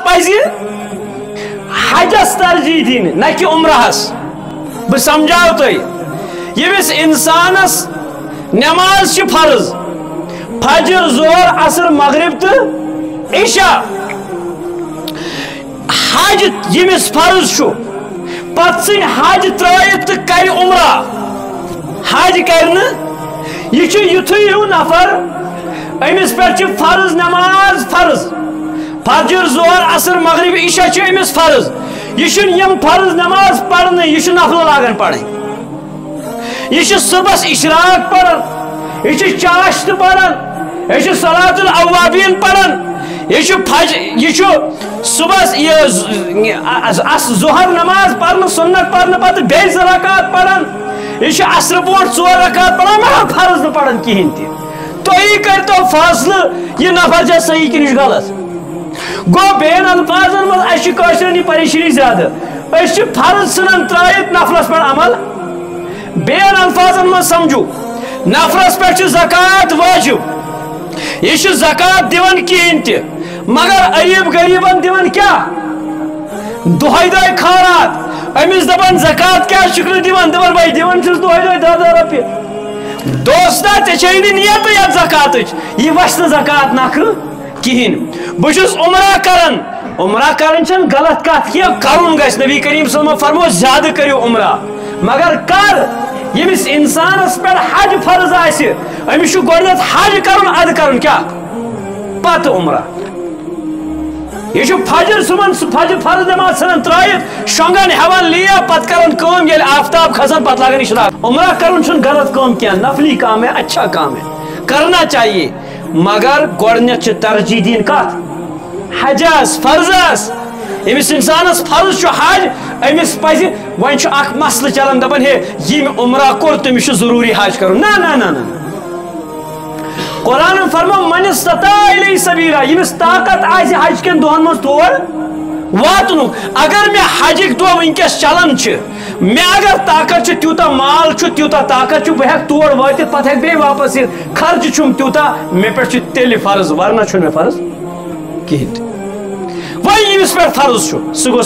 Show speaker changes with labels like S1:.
S1: پزِ حجس ترجیح دینی نہ کہ عمرہس بہ سمجھاو تُہۍ ییٚمِس اِنسانس نماز چھ فرض فجر ظہر عصر مغرب تو عشاء حج ییٚمِس فرض چھُ پتہٕ ژھٕنۍ حج ترٲیِتھ تہٕ کرِ عمرہ حج کرِ نہٕ یہ چھُ یُتھُے ہیوٗ نفر أمِس پٮ۪ٹھ چھِ فرض نماز فرض فجر ظہر عصر مغرب عشاء چھِ أمِس فرض یہ چھُنہٕ یِم فرض نماز پرنٕے یہِ چھُ نفلہٕ لاگان پرٕنۍ یہ چھُ صبحس اشراق پران یہ چھُ چاشت پران یہ چھُ صلاۃ الاوابین پران یہ چھُ صبحس ظہر نماز پرنہٕ سنت پرنہٕ پتہٕ بیٚیہِ 2 رکعت پران یہ چھُ عصرٕ برونٛٹھ 4 رکعت پران مگر فرض نہٕ پران کِہیٖنۍ تہِ تُہی کٔرۍتو فٲصلہٕ یہِ نفر چھا صحیح کِنہٕ یہِ چھُ غلط گوٚو بیٚین الفاظن منٛز اَسہِ چھِ کٲشرٮ۪ن یہِ پریشٲنی زیادٕ أسۍ چھِ فرض ژھٕنان ترٛٲیِتھ نفلس پٮ۪ٹھ عمل بیٚین الفاظن منٛز سمجھو نفرس پٮ۪ٹھ چھُ زکات وٲجِب یہِ چھُ زکات دِوان کِہیٖنۍ تہِ مگر غریٖب غریٖبن دِوان کیٛاہ دۄہے دۄہے خٲرات أمِس دپان زکات کیٛاہ چھُکھ نہٕ دِوان دپان بھائی دِوان چھُس دۄہے دۄہے 10 رۄپیہِ دوستا ژےٚ چھےٚ نہٕ نیتٕے یتھ زکاتٕچ یہِ وَسہِ نہٕ زکات نکھٕ کِہیٖنۍ بہٕ چھُس عمرہ کران عمرہ کرٕنۍ چھنہٕ غلط کتھ کینٛہہ کرُن گژھِ نبی کریم صلی اللہ علیہ وسلم فرمو زیادٕ کٔرِو عمرہ مگر کر ییٚمِس اِنسانس پٮ۪ٹھ حج فرض آسہِ أمِس چھُ گۄڈنٮ۪تھ حج کرُن اَدٕ کرُن کیٛاہ پتہٕ عمرہ یہ چھُ فجر صُبحن فجر فرض نماز ژھٕنان ترٛٲیِتھ شۄنٛگان ہٮ۪وان لیپ پتہٕ کران کٲم ییٚلہِ آفتاب کھسان پتہٕ لاگان اشراق عمرہ کرُن چھُنہٕ غلط کٲم کینٛہہ نفلی کام ہے اچھا کام ہے کرنا چاہیے مگر گۄڈنٮ۪تھ چھِ ترجیح دِنۍ کتھ حجس فرضس ییٚمِس اِنسانس فرض چھُ حج أمِس پزِ وۄنۍ چھُ اکھ مسلہٕ چلان دپان ہے ییٚمۍ عمرہ کوٚر تٔمِس چھُ ضروٗری حج کرُن نہ نہ نہ نہ قرآنن فرمو من استطاع الیہ سبیلا ییٚمِس طاقت آسہِ حج کٮ۪ن دۄہن منٛز تور واتنُک اگر مےٚ حجٕکۍ دۄہ وٕنکٮ۪س چلان چھِ مےٚ اگر طاقت چھُ تیوٗتاہ مال چھُ تیوٗتاہ طاقت چھُ بہٕ ہٮ۪کہٕ تور وٲتِتھ پتہٕ ہٮ۪کہٕ بیٚیہِ واپس یِتھ خرچہٕ چھُم تیوٗتاہ مےٚ پٮ۪ٹھ چھُ تیٚلہِ فرض ورنہ چھُنہٕ مےٚ فرض کِہیٖنۍ تہِ وۄنۍ ییٚمِس پٮ۪ٹھ فرض چھُ سُہ گوٚژھ